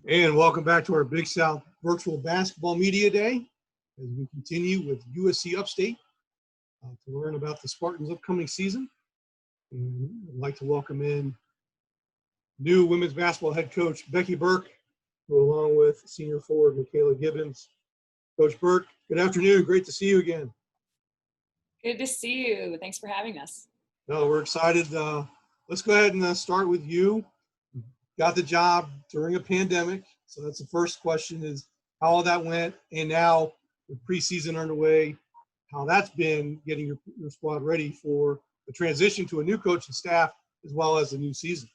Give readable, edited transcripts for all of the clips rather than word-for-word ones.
And welcome back to our Big South Virtual Basketball Media Day as we continue with USC Upstate to learn about the Spartans' upcoming season. And I'd like to welcome in new women's basketball head coach Becky Burke, who along with senior forward Mckayla Gibbons. Coach Burke, good afternoon. Great to see you again. Good to see you. Thanks for having us. No, we're excited. Let's go ahead and start with you. Got the job during a pandemic. So that's the first question is how all that went. And now with preseason underway, how that's been getting your squad ready for the transition to a new coach and staff as well as the new season.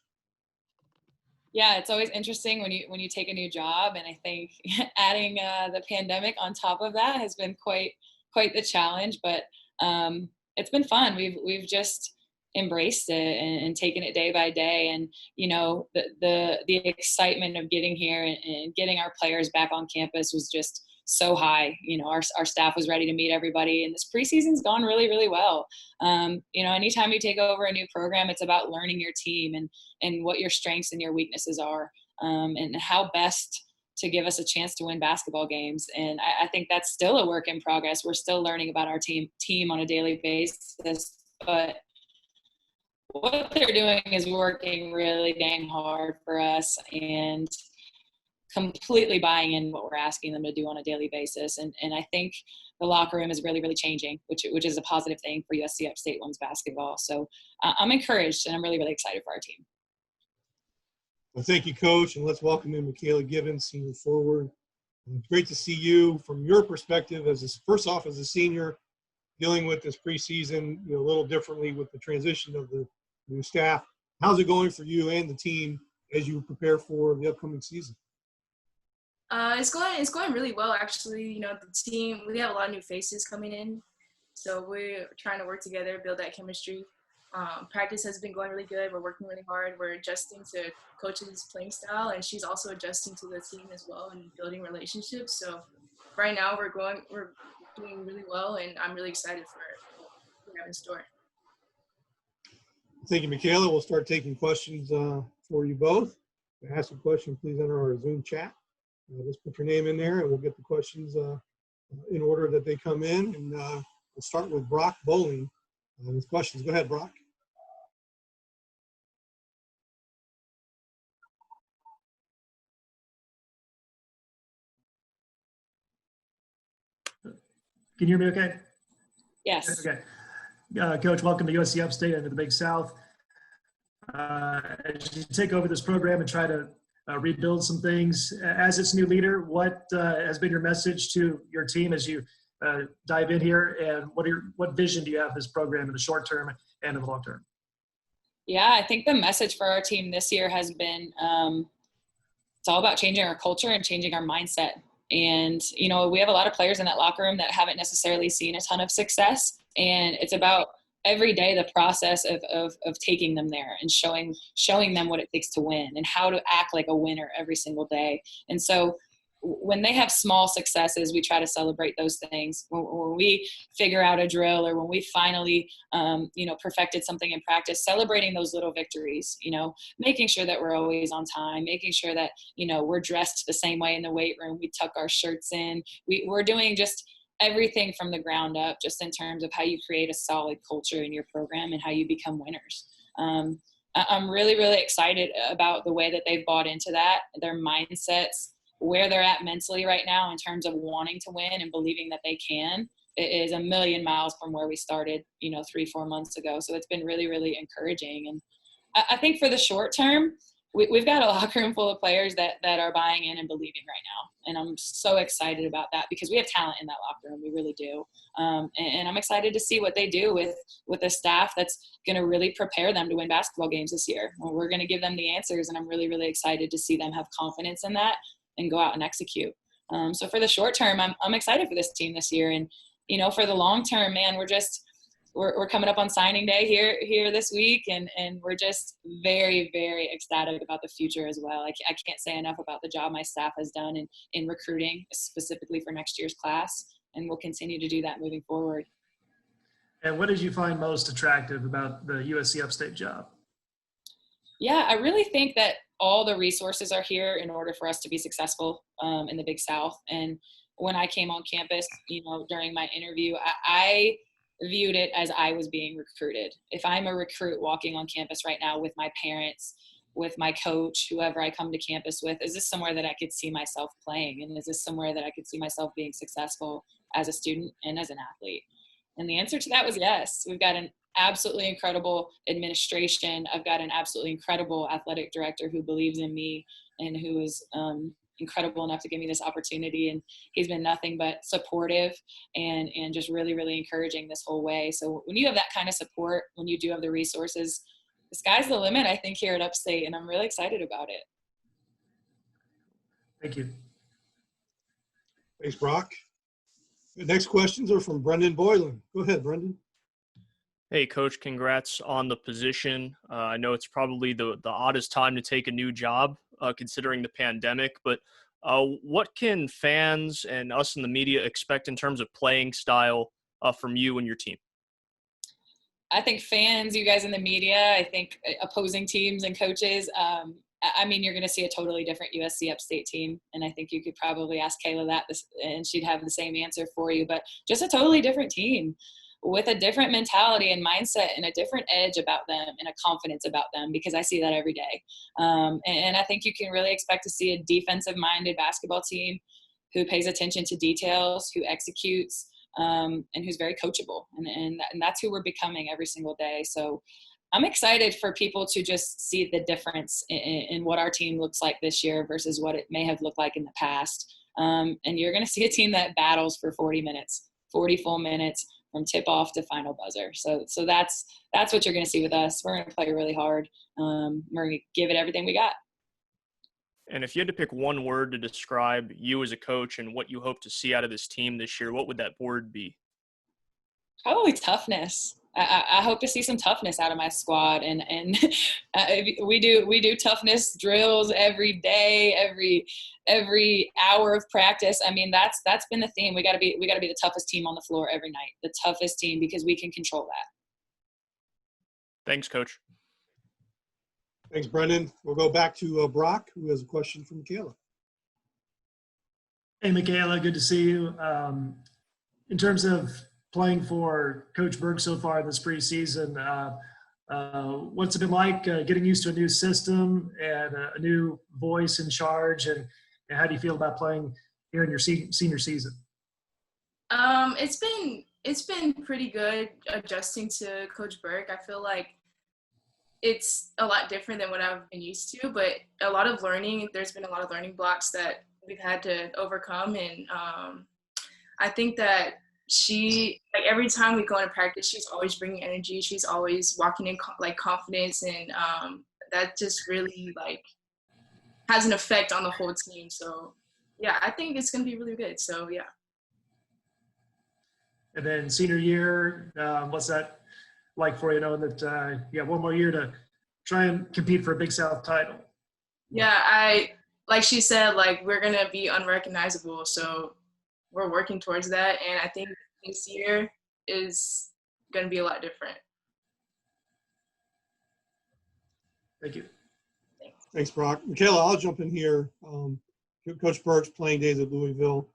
Yeah, it's always interesting when you take a new job. And I think adding the pandemic on top of that has been quite the challenge. But it's been fun. We've just embraced it and taken it day by day, and the excitement of getting here and getting our players back on campus was just so high. Our staff was ready to meet everybody, and this preseason's gone really well. Anytime you take over a new program, it's about learning your team and what your strengths and your weaknesses are, and how best to give us a chance to win basketball games. And I think that's still a work in progress. We're still learning about our team on a daily basis, but what they're doing is working really dang hard for us and completely buying in what we're asking them to do on a daily basis. And I think the locker room is really changing, which is a positive thing for USC Upstate women's basketball. So I'm encouraged, and I'm really excited for our team. Well, thank you, Coach, and let's welcome in Mckayla Gibbons, senior forward. It's great to see you from your perspective as a senior, dealing with this preseason, a little differently with the transition of the new staff. How's it going for you and the team as you prepare for the upcoming season? It's going really well, actually. The team, we have a lot of new faces coming in, so we're trying to work together, build that chemistry. Practice has been going really good. We're working really hard. We're adjusting to Coach's playing style, and she's also adjusting to the team as well and building relationships. So right now we're doing really well, and I'm really excited for what we have in store. Thank you, Mckayla. We'll start taking questions for you both. To ask a question, please enter our Zoom chat. Just put your name in there, and we'll get the questions in order that they come in. And we'll start with Brock Bowling with questions. Go ahead, Brock. Can you hear me okay? Yes. Okay. Coach, welcome to USC Upstate and to the Big South. As you take over this program and try to rebuild some things, as its new leader, what has been your message to your team as you dive in here, and what vision do you have for this program in the short term and in the long term? Yeah, I think the message for our team this year has been it's all about changing our culture and changing our mindset. And, we have a lot of players in that locker room that haven't necessarily seen a ton of success. And it's about every day the process of taking them there and showing them what it takes to win and how to act like a winner every single day. And so when they have small successes, we try to celebrate those things. When we figure out a drill, or when we finally, perfected something in practice, celebrating those little victories, making sure that we're always on time, making sure that, we're dressed the same way in the weight room, we tuck our shirts in. We're doing just everything from the ground up, just in terms of how you create a solid culture in your program and how you become winners. I'm really excited about the way that they've bought into that, their mindsets, where they're at mentally right now in terms of wanting to win and believing that they can. It is a million miles from where we started, 3-4 months ago. So it's been really encouraging. And I think for the short term, we've got a locker room full of players that are buying in and believing right now. And I'm so excited about that because we have talent in that locker room. We really do. And I'm excited to see what they do with a staff that's going to really prepare them to win basketball games this year. We're going to give them the answers, and I'm really excited to see them have confidence in that and go out and execute. So for the short term, I'm excited for this team this year. And, for the long term, man, we're coming up on signing day here this week, and we're just very ecstatic about the future as well. I can't say enough about the job my staff has done in recruiting, specifically for next year's class, and we'll continue to do that moving forward. And what did you find most attractive about the USC Upstate job? Yeah, I really think that all the resources are here in order for us to be successful in the Big South. And when I came on campus, during my interview, I viewed it as I was being recruited. If I'm a recruit walking on campus right now with my parents, with my coach, whoever I come to campus with, is this somewhere that I could see myself playing? And is this somewhere that I could see myself being successful as a student and as an athlete? And the answer to that was yes. We've got an absolutely incredible administration. I've got an absolutely incredible athletic director who believes in me and who is incredible enough to give me this opportunity. And he's been nothing but supportive and just really, really encouraging this whole way. So when you have that kind of support, when you do have the resources, the sky's the limit, I think, here at Upstate, and I'm really excited about it. Thank you. Thanks, Brock. The next questions are from Brendan Boylan. Go ahead, Brendan. Hey, Coach, congrats on the position. I know it's probably the oddest time to take a new job, considering the pandemic, but what can fans and us in the media expect in terms of playing style from you and your team? I think fans, you guys in the media, I think opposing teams and coaches, you're going to see a totally different USC Upstate team. And I think you could probably ask Mckayla that and she'd have the same answer for you, but just a totally different team with a different mentality and mindset and a different edge about them and a confidence about them, because I see that every day. And I think you can really expect to see a defensive-minded basketball team who pays attention to details, who executes, and who's very coachable. And that's who we're becoming every single day. So I'm excited for people to just see the difference in what our team looks like this year versus what it may have looked like in the past. And you're going to see a team that battles for 40 minutes, 40 full minutes from tip-off to final buzzer. So that's what you're going to see with us. We're going to play really hard. We're going to give it everything we got. And if you had to pick one word to describe you as a coach and what you hope to see out of this team this year, what would that word be? Probably toughness. I hope to see some toughness out of my squad, and we do toughness drills every day, every hour of practice. I mean, that's been the theme. We got to be the toughest team on the floor every night, the toughest team, because we can control that. Thanks, Coach. Thanks, Brendan. We'll go back to Brock, who has a question from Mckayla. Hey, Mckayla, good to see you. In terms of playing for Coach Berg so far this preseason, what's it been like getting used to a new system and a new voice in charge, and how do you feel about playing here in your senior season? It's been pretty good adjusting to Coach Berg. I feel like it's a lot different than what I've been used to, but a lot of learning. There's been a lot of learning blocks that we've had to overcome, and I think that she, like, every time we go into practice, she's always bringing energy. She's always walking in confidence, and that just really has an effect on the whole team. So yeah, I think it's gonna be really good. So yeah. And then senior year, what's that like for you, knowing that you have one more year to try and compete for a Big South title? Yeah, like she said, we're gonna be unrecognizable. So we're working towards that, and I think this year is going to be a lot different. Thank you. Thanks, Brock. Mckayla, I'll jump in here. Coach Berg's playing days at Louisville,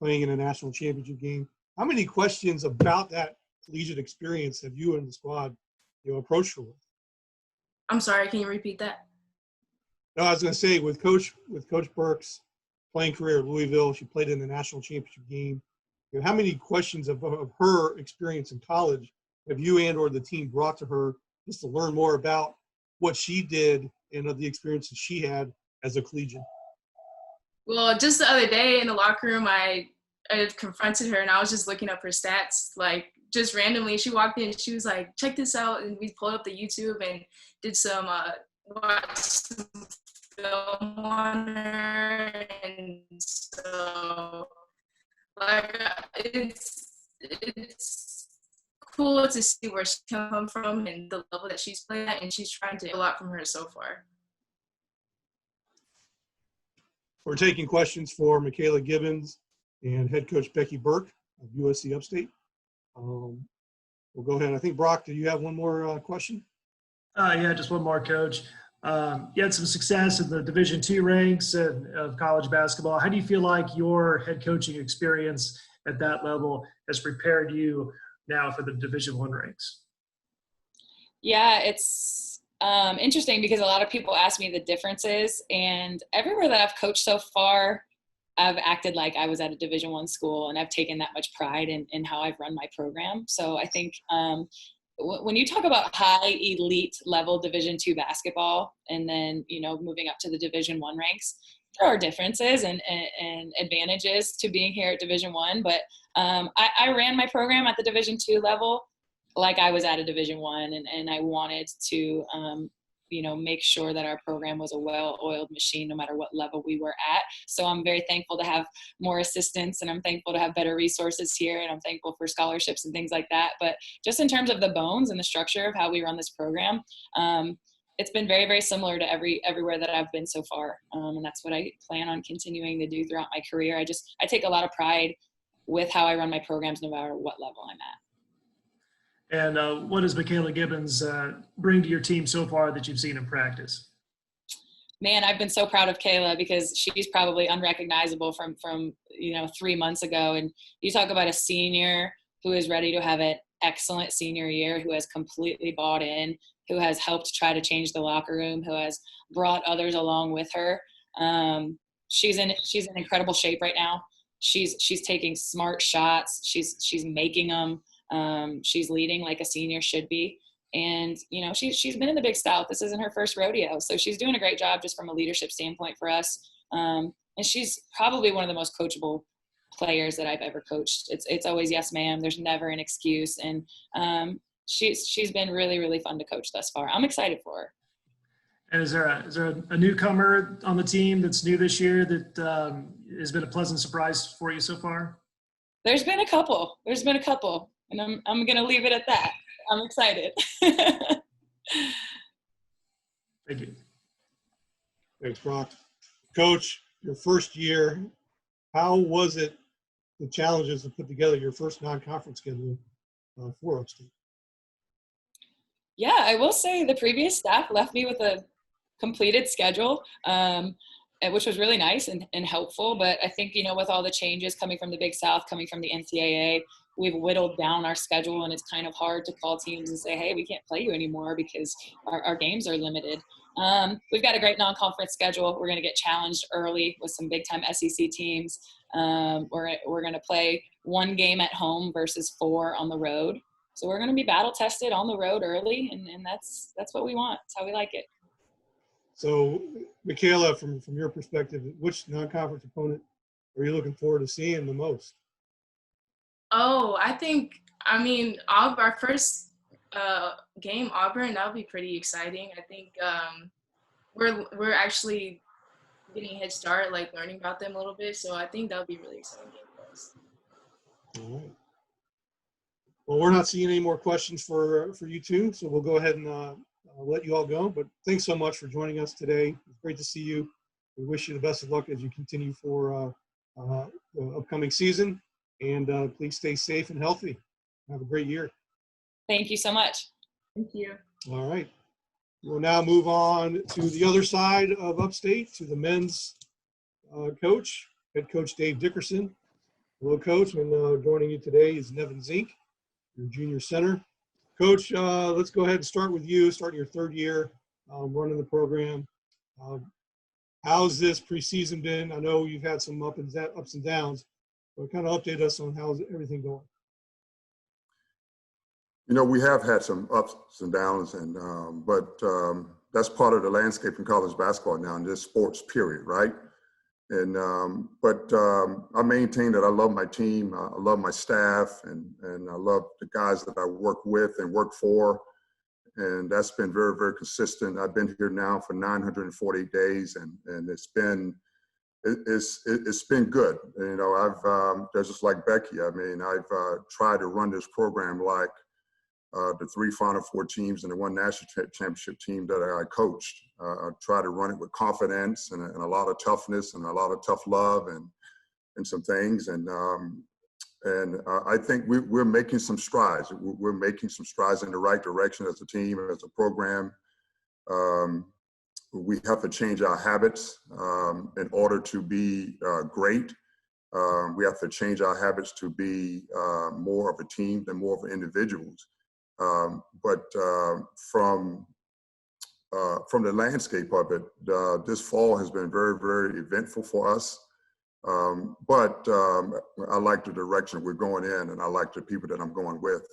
playing in a national championship game. How many questions about that collegiate experience have you and the squad, approached her with? I'm sorry, can you repeat that? No, I was going to say, with Coach Berg's playing career at Louisville, she played in the national championship game. How many questions of her experience in college have you and or the team brought to her just to learn more about what she did and of the experiences she had as a collegian? Well, just the other day in the locker room, I confronted her, and I was just looking up her stats, just randomly. She walked in, she was like, check this out, and we pulled up the YouTube and did some watched some film on her, and so it's cool to see where she come from and the level that she's playing at, and she's trying to get a lot from her so far. We're taking questions for Mckayla Gibbons and head coach Becky Burke of USC Upstate. We'll go ahead. I think, Brock, do you have one more question? Yeah, just one more, Coach. You had some success in the Division II ranks of college basketball. How do you feel like your head coaching experience at that level has prepared you now for the Division I ranks? Yeah, it's interesting because a lot of people ask me the differences, and everywhere that I've coached so far, I've acted like I was at a Division I school, and I've taken that much pride in how I've run my program. So I think when you talk about high elite level Division II basketball, and then moving up to the Division I ranks, there are differences and advantages to being here at Division I. But I ran my program at the Division II level like I was at a Division I, and I wanted to make sure that our program was a well-oiled machine no matter what level we were at. So I'm very thankful to have more assistants, and I'm thankful to have better resources here, and I'm thankful for scholarships and things like that. But just in terms of the bones and the structure of how we run this program, it's been very, very similar to everywhere that I've been so far. And that's what I plan on continuing to do throughout my career. I take a lot of pride with how I run my programs no matter what level I'm at. And what does Mckayla Gibbons bring to your team so far that you've seen in practice? Man, I've been so proud of Kayla because she's probably unrecognizable from 3 months ago. And you talk about a senior who is ready to have an excellent senior year, who has completely bought in, who has helped try to change the locker room, who has brought others along with her. She's in incredible shape right now. She's taking smart shots. She's making them. She's leading like a senior should be. And, she's been in the Big South. This isn't her first rodeo. So she's doing a great job just from a leadership standpoint for us. And she's probably one of the most coachable players that I've ever coached. It's always yes, ma'am. There's never an excuse. And she's been really, really fun to coach thus far. I'm excited for her. And is there a newcomer on the team that's new this year that has been a pleasant surprise for you so far? There's been a couple. And I'm going to leave it at that. I'm excited. Thank you. Thanks, Brock. Coach, your first year, how was it, the challenges to put together your first non-conference schedule for Upstate? Yeah, I will say the previous staff left me with a completed schedule, which was really nice and helpful. But I think, with all the changes coming from the Big South, coming from the NCAA, we've whittled down our schedule, and it's kind of hard to call teams and say, hey, we can't play you anymore because our games are limited. We've got a great non-conference schedule. We're going to get challenged early with some big-time SEC teams. We're going to play 1 game at home versus 4 on the road. So we're going to be battle-tested on the road early, and that's what we want. That's how we like it. So, Mckayla, from your perspective, which non-conference opponent are you looking forward to seeing the most? Oh, our first game, Auburn, that'll be pretty exciting. I think we're actually getting a head start, like learning about them a little bit. So I think that'll be a really exciting game for us. All right. Well, we're not seeing any more questions for you two, so we'll go ahead and let you all go. But thanks so much for joining us today. It's great to see you. We wish you the best of luck as you continue for the upcoming season. And please stay safe and healthy. Have a great year. Thank you so much. Thank you. All right. We'll now move on to the other side of Upstate, to the men's coach, head coach Dave Dickerson. Hello, Coach. And joining you today is Nevin Zink, your junior center. Coach, let's go ahead and start with you, starting your 3rd year running the program. How's this preseason been? I know you've had some ups and downs, but kind of update us on how's everything going. We have had some ups and downs, but that's part of the landscape in college basketball now, in this sports period, right? And but I maintain that I love my team, I love my staff, and I love the guys that I work with and work for, and that's been very, very consistent. I've been here now for 940 days, and it's been good. I've just like Becky. I've tried to run this program like the 3 Final Four teams and the 1 national championship team that I coached. I try to run it with confidence and a lot of toughness and a lot of tough love and some things. And I think we're making some strides. We're making some strides in the right direction as a team, as a program. we have to change our habits in order to be great. We have to change our habits to be more of a team than more of individuals. But from the landscape of it, this fall has been very, very eventful for us. But I like the direction we're going in, and I like the people that I'm going with.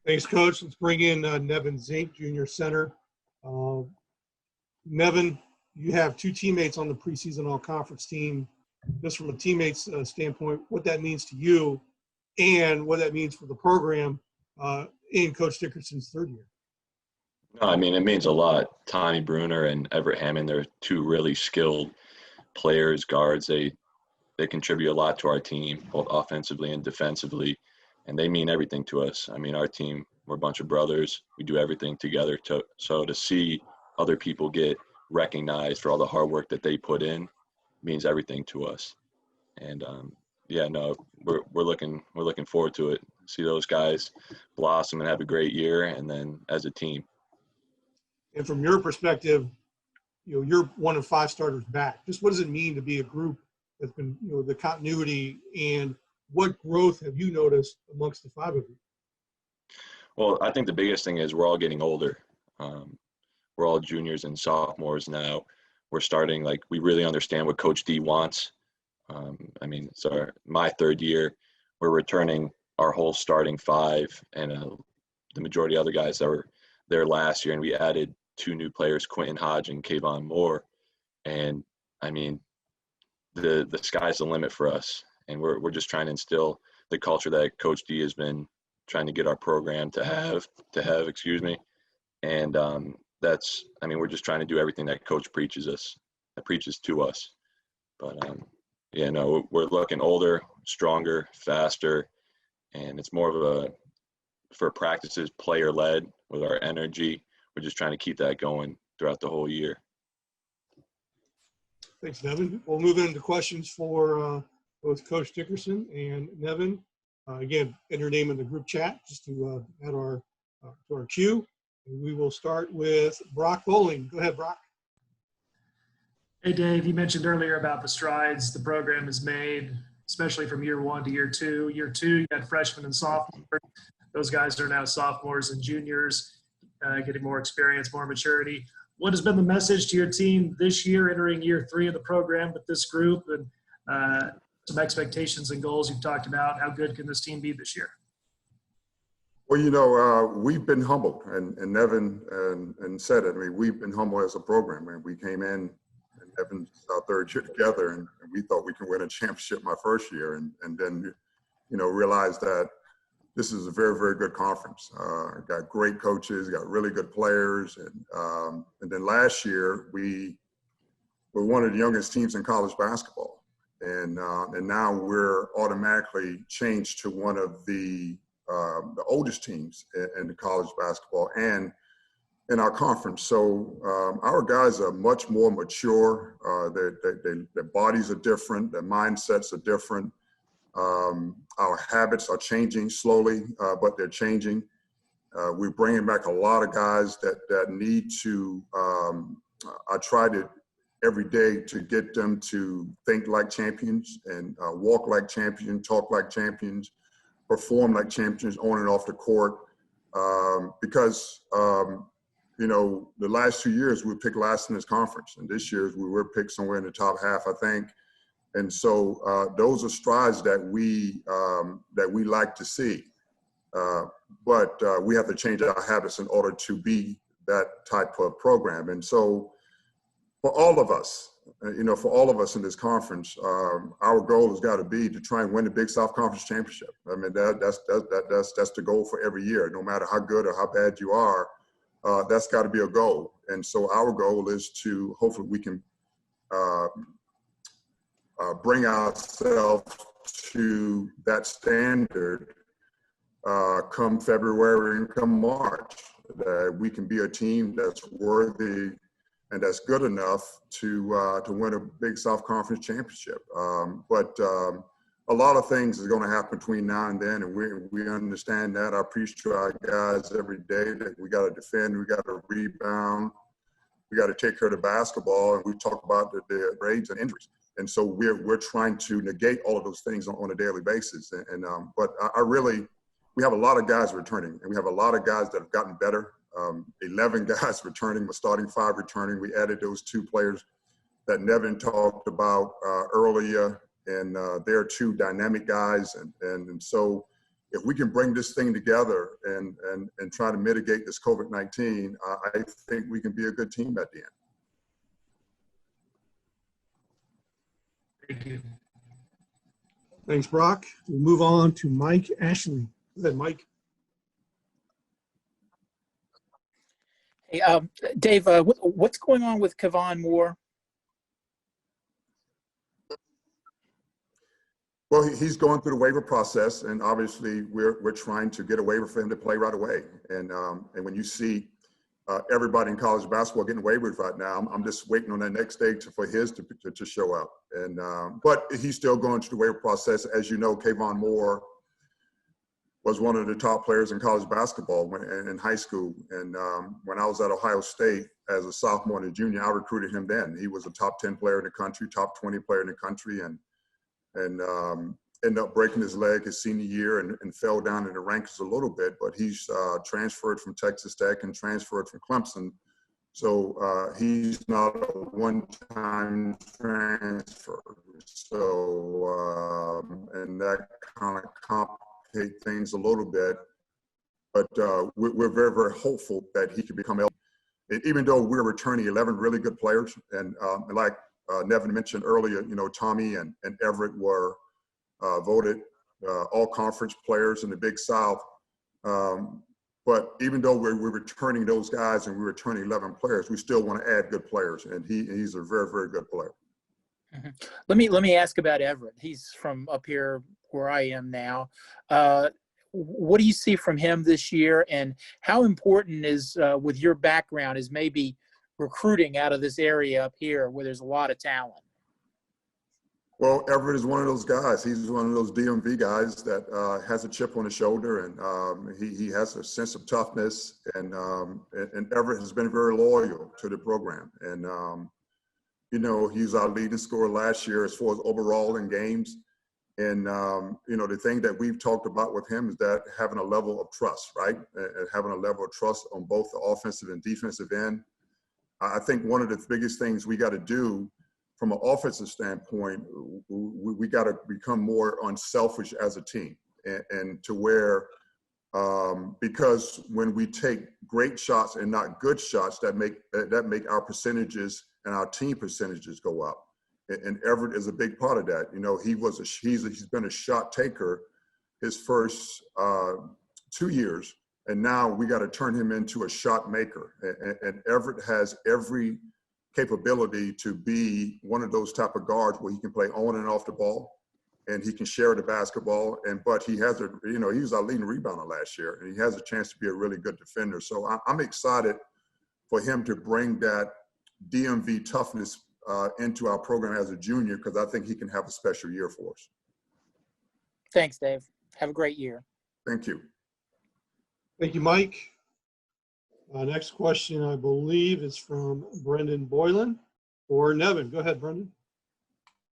Thanks, Coach. Let's bring in Nevin Zink, junior center. Nevin, you have two teammates on the preseason all-conference team. Just from a teammate's standpoint, what that means to you and what that means for the program in Coach Dickerson's third year. No, I mean, it means a lot. Tommy Bruner and Everett Hammond, they're two really skilled players, guards. They contribute a lot to our team, both offensively and defensively, and they mean everything to us. I mean, our team, we're a bunch of brothers. We do everything together. So to see other people get recognized for all the hard work that they put in means everything to us. And we're looking forward to it. See those guys blossom and have a great year, and then as a team. And from your perspective, you're one of 5 starters back. Just what does it mean to be a group that's been, the continuity, and what growth have you noticed amongst the 5 of you? Well, I think the biggest thing is we're all getting older. We're all juniors and sophomores now. We're starting, we really understand what Coach D wants. I mean, it's my third year. We're returning our whole starting 5 and the majority of other guys that were there last year, and we added 2 new players, Quentin Hodge and Kayvon Moore. And I mean, the sky's the limit for us, and we're just trying to instill the culture that Coach D has been trying to get our program to have. And we're just trying to do everything that Coach preaches to us. But we're looking older, stronger, faster, and it's more of for practices, player-led with our energy. We're just trying to keep that going throughout the whole year. Thanks, Nevin. We'll move into questions for both Coach Dickerson and Nevin. Again, enter your name in the group chat just to add to our queue. And we will start with Brock Bowling. Go ahead, Brock. Hey, Dave, you mentioned earlier about the strides the program has made, especially from year 1 to year 2. Year 2, you had freshmen and sophomores. Those guys are now sophomores and juniors, getting more experience, more maturity. What has been the message to your team this year, entering year 3 of the program with this group, and some expectations and goals you've talked about? How good can this team be this year? Well, we've been humbled, and Nevin and said it. I mean, we've been humbled as a program. I mean, we came in, and Nevin's our third year together, and we thought we could win a championship my first year, and then, realized that this is a very, very good conference. Got great coaches, got really good players, and then last year we were one of the youngest teams in college basketball, and now we're automatically changed to one of the oldest teams in the college basketball and in our conference. So our guys are much more mature. Their bodies are different. Their mindsets are different. Our habits are changing slowly, but they're changing. We're bringing back a lot of guys that need to, I try to every day to get them to think like champions and walk like champions, talk like champions, perform like champions on and off the court. Because, the last 2 years we picked last in this conference, and this year we were picked somewhere in the top half, I think. And so those are strides that we like to see, but we have to change our habits in order to be that type of program. And so for all of us, in this conference, our goal has got to be to try and win the Big South Conference Championship. I mean, that's the goal for every year. No matter how good or how bad you are, that's got to be a goal. And so our goal is to hopefully we can bring ourselves to that standard come February and come March, that we can be a team that's worthy and that's good enough to win a Big South Conference championship. But a lot of things is going to happen between now and then, and we understand that. I preach to our guys every day that we got to defend, we got to rebound, we got to take care of the basketball, and we talk about the grades and injuries. And so we're trying to negate all of those things on a daily basis. But we have a lot of guys returning, and we have a lot of guys that have gotten better. 11 guys returning, we're starting 5 returning. We added those 2 players that Nevin talked about earlier, and they're 2 dynamic guys. And so if we can bring this thing together and try to mitigate this COVID-19, I think we can be a good team at the end. Thank you. Thanks, Brock. We'll move on to Mike Ashley. Go ahead, Mike. Hey, Dave, what's going on with Kayvon Moore? Well, he's going through the waiver process, and obviously we're trying to get a waiver for him to play right away. And when you see everybody in college basketball getting waivers right now, I'm just waiting on that next day for his to show up. And but he's still going through the waiver process. As you know, Kayvon Moore was one of the top players in college basketball in high school. And when I was at Ohio State as a sophomore and a junior, I recruited him then. He was a top 10 player in the country, top 20 player in the country, and ended up breaking his leg his senior year and fell down in the ranks a little bit. But he's transferred from Texas Tech and transferred from Clemson. So he's not a one-time transfer. So, and that kind of complicates things a little bit. But we're very, very hopeful that he can become eligible. Even though we're returning 11 really good players, and like Nevin mentioned earlier, you know, Tommy and Everett were voted all-conference players in the Big South. But even though we're returning those guys and we're returning 11 players, we still want to add good players, and he's a very, very good player. Mm-hmm. Let me ask about Everett. He's from up here where I am now. What do you see from him this year, and how important is, with your background, is maybe recruiting out of this area up here where there's a lot of talent? Well, Everett is one of those guys. He's one of those DMV guys that has a chip on his shoulder, and he has a sense of toughness. And Everett has been very loyal to the program. And you know, he's our leading scorer last year as far as overall in games. And you know, the thing that we've talked about with him is that having a level of trust, right? And having a level of trust on both the offensive and defensive end. I think one of the biggest things we got to do from an offensive standpoint, we got to become more unselfish as a team, and to where, because when we take great shots and not good shots, that make our percentages and our team percentages go up. And Everett is a big part of that. You know, he's been a shot taker his first 2 years, and now we got to turn him into a shot maker. And Everett has every capability to be one of those type of guards where he can play on and off the ball, and he can share the basketball. But he has he was our leading rebounder last year, and he has a chance to be a really good defender. So I'm excited for him to bring that DMV toughness into our program as a junior, because I think he can have a special year for us. Thanks, Dave. Have a great year. Thank you. Thank you, Mike. Next question, I believe, is from Brendan Boylan or Nevin. Go ahead, Brendan.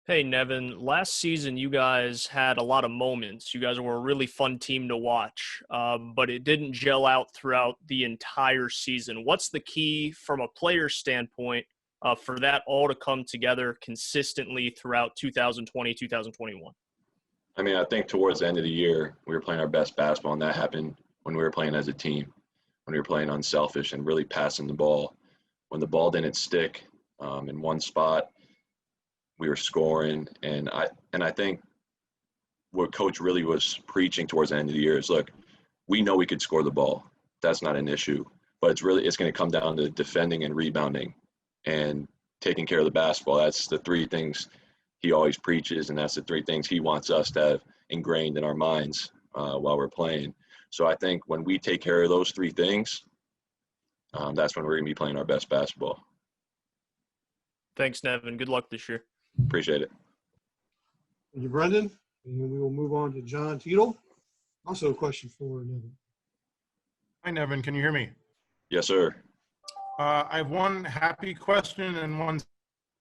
Hey, Nevin, last season you guys had a lot of moments. You guys were a really fun team to watch, but it didn't gel out throughout the entire season. What's the key from a player standpoint for that all to come together consistently throughout 2020, 2021? I mean, I think towards the end of the year, we were playing our best basketball, and that happened when we were playing as a team, when we were playing unselfish and really passing the ball. When the ball didn't stick in one spot, we were scoring. And I think what Coach really was preaching towards the end of the year is, look, we know we could score the ball. That's not an issue. But it's going to come down to defending and rebounding and taking care of the basketball. That's the 3 things he always preaches, and that's the 3 things he wants us to have ingrained in our minds while we're playing. So I think when we take care of those 3 things, that's when we're going to be playing our best basketball. Thanks, Nevin. Good luck this year. Appreciate it. Thank you, Brendan. And we will move on to John Tiedel. Also a question for Nevin. Hi, Nevin. Can you hear me? Yes, sir. I have one happy question and one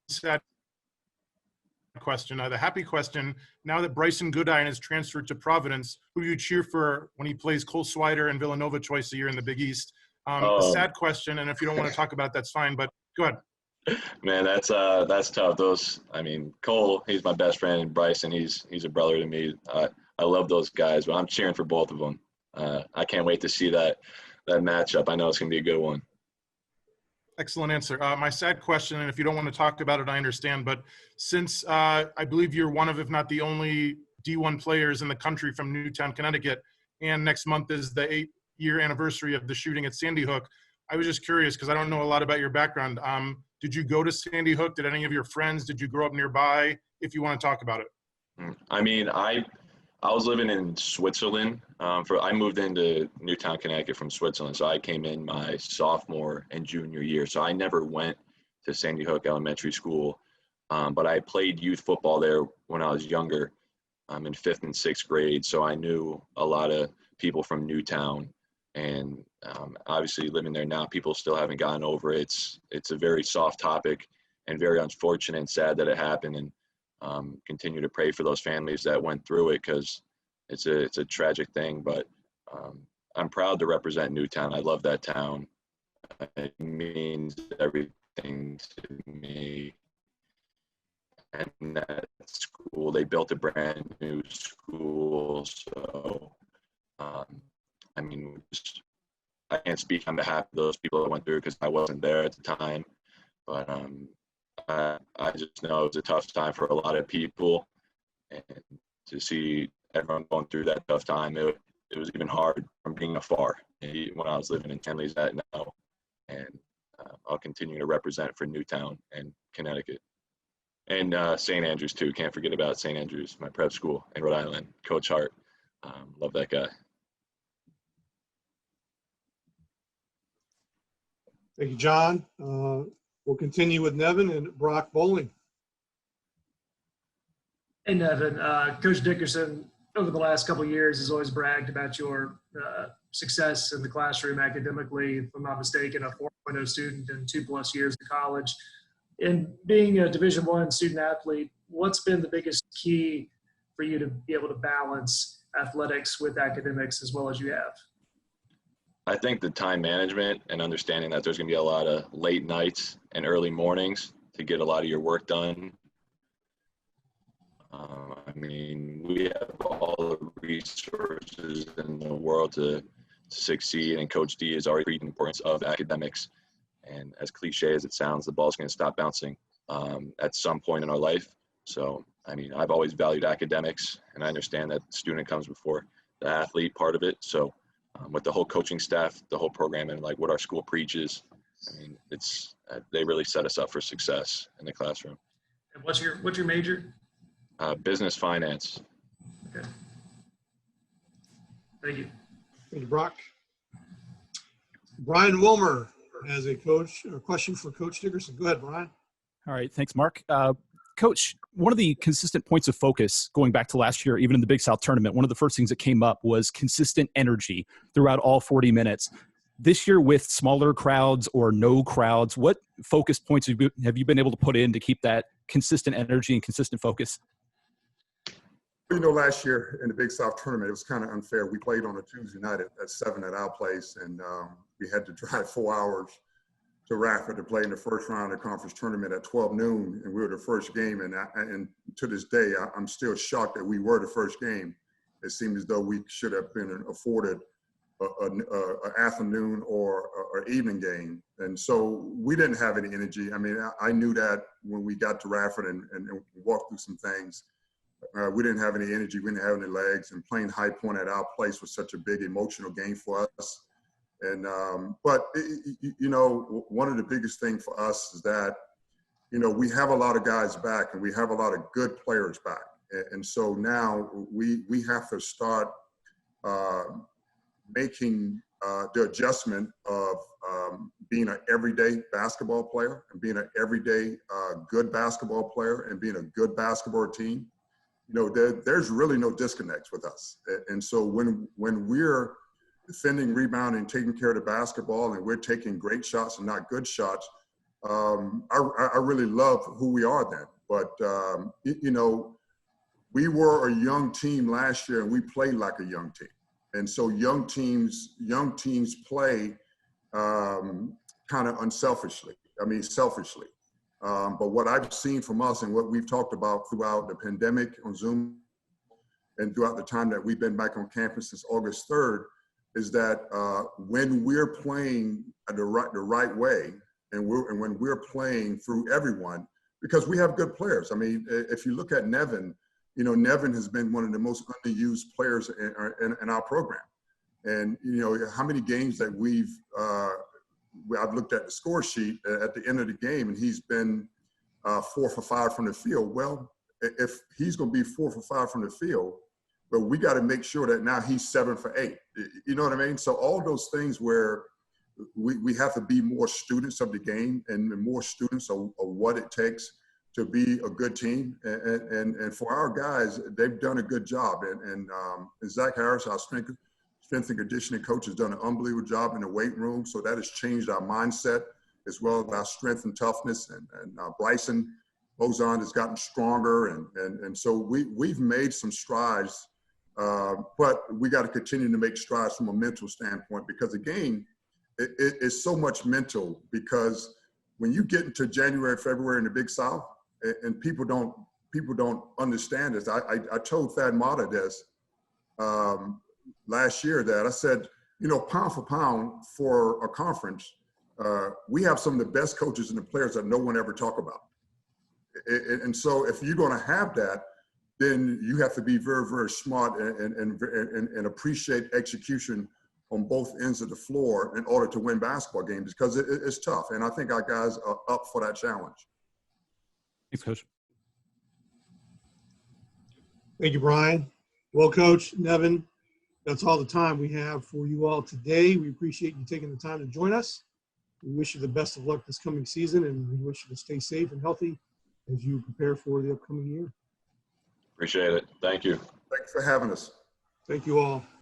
sad question. The happy question, now that Bryson Goodine has transferred to Providence, who do you cheer for when he plays Cole Swider and Villanova twice a year in the Big East? The sad question, and if you don't want to talk about it, that's fine, but go ahead. Man, that's tough. Cole, he's my best friend, and Bryson, he's a brother to me. I love those guys, but I'm cheering for both of them. I can't wait to see that matchup. I know it's going to be a good one. Excellent answer. My sad question, and if you don't want to talk about it, I understand, but since I believe you're one of, if not the only D1 players in the country from Newtown, Connecticut, and next month is the 8-year anniversary of the shooting at Sandy Hook, I was just curious because I don't know a lot about your background. Did you go to Sandy Hook? Did any of your friends? Did you grow up nearby? If you want to talk about it. I mean, I was living in Switzerland. I moved into Newtown, Connecticut from Switzerland, so I came in my sophomore and junior year. So I never went to Sandy Hook Elementary School, but I played youth football there when I was younger, in 5th and 6th grade. So I knew a lot of people from Newtown, and obviously living there now, people still haven't gotten over it. It's a very soft topic and very unfortunate and sad that it happened, and continue to pray for those families that went through it because it's a tragic thing. But I'm proud to represent Newtown. I love that town. It means everything to me. And that school, they built a brand new school. So, I mean, I can't speak on behalf of those people that went through because I wasn't there at the time. But I just know it was a tough time for a lot of people, and to see everyone going through that tough time, it was even hard from being afar when I was living in families that now, and I'll continue to represent for Newtown and Connecticut, and St. Andrews too. Can't forget about St. Andrews, my prep school in Rhode Island. Coach Hart, love that guy. Thank you, John. We'll continue with Nevin and Brock Bowling. Hey, Nevin. Coach Dickerson, over the last couple of years, has always bragged about your success in the classroom academically. If I'm not mistaken, a 4.0 student in 2+ years of college. In being a Division I student athlete, what's been the biggest key for you to be able to balance athletics with academics as well as you have? I think the time management and understanding that there's going to be a lot of late nights and early mornings to get a lot of your work done. I mean, we have all the resources in the world to succeed, and Coach D has already preached the importance of academics. And as cliche as it sounds, the ball's going to stop bouncing at some point in our life. So, I mean, I've always valued academics, and I understand that the student comes before the athlete part of it. So, with the whole coaching staff, the whole program, and like what our school preaches, I mean, they really set us up for success in the classroom. And what's your major? Business finance. Okay. Thank you. Thank you, Brock. Brian Wilmer has a question for Coach Dickerson. Go ahead, Brian. All right. Thanks, Mark. Coach, one of the consistent points of focus going back to last year, even in the Big South tournament, one of the first things that came up was consistent energy throughout all 40 minutes. This year with smaller crowds or no crowds, what focus points have you been able to put in to keep that consistent energy and consistent focus? You know, last year in the Big South tournament, it was kind of unfair. We played on a Tuesday night at 7 at our place, and we had to drive 4 hours to Radford to play in the first round of the conference tournament at 12 noon, and we were the first game. And to this day, I'm still shocked that we were the first game. It seemed as though we should have been afforded an afternoon or evening game. And so we didn't have any energy. I mean, I knew that when we got to Radford and walked through some things. We didn't have any energy. We didn't have any legs. And playing High Point at our place was such a big emotional game for us. And but you know, one of the biggest things for us is that, you know, we have a lot of guys back, and we have a lot of good players back. And so now we have to start making the adjustment of being an everyday basketball player and being an everyday good basketball player and being a good basketball team. there's really no disconnects with us. And so when we're defending, rebounding, taking care of the basketball, and we're taking great shots and not good shots, I really love who we are then. But, we were a young team last year, and we played like a young team. And so young teams play kind of selfishly. But what I've seen from us and what we've talked about throughout the pandemic on Zoom and throughout the time that we've been back on campus since August 3rd is that when we're playing the right way and when we're playing through everyone, because we have good players. I mean, if you look at Nevin, Nevin has been one of the most underused players in our program. And, how many games that I've looked at the score sheet at the end of the game, and he's been 4 for 5 from the field. Well, if he's going to be 4 for 5 from the field, but we got to make sure that now he's 7 for 8. You know what I mean? So all those things where we have to be more students of the game and more students of what it takes to be a good team. And for our guys, they've done a good job. And Zach Harris, our strength and conditioning coach, has done an unbelievable job in the weight room. So that has changed our mindset as well as our strength and toughness. And Bryson Bozon has gotten stronger. And so we've made some strides, but we got to continue to make strides from a mental standpoint, because the game is so much mental. Because when you get into January, February in the Big South, and people don't understand this. I told Thad Mata this last year, that I said, pound for pound for a conference, we have some of the best coaches and the players that no one ever talk about. And so if you're going to have that, then you have to be very, very smart and appreciate execution on both ends of the floor in order to win basketball games, because it's tough. And I think our guys are up for that challenge. Thanks, Coach. Thank you, Brian. Well, Coach, Nevin, that's all the time we have for you all today. We appreciate you taking the time to join us. We wish you the best of luck this coming season, and we wish you to stay safe and healthy as you prepare for the upcoming year. Appreciate it. Thank you. Thanks for having us. Thank you all.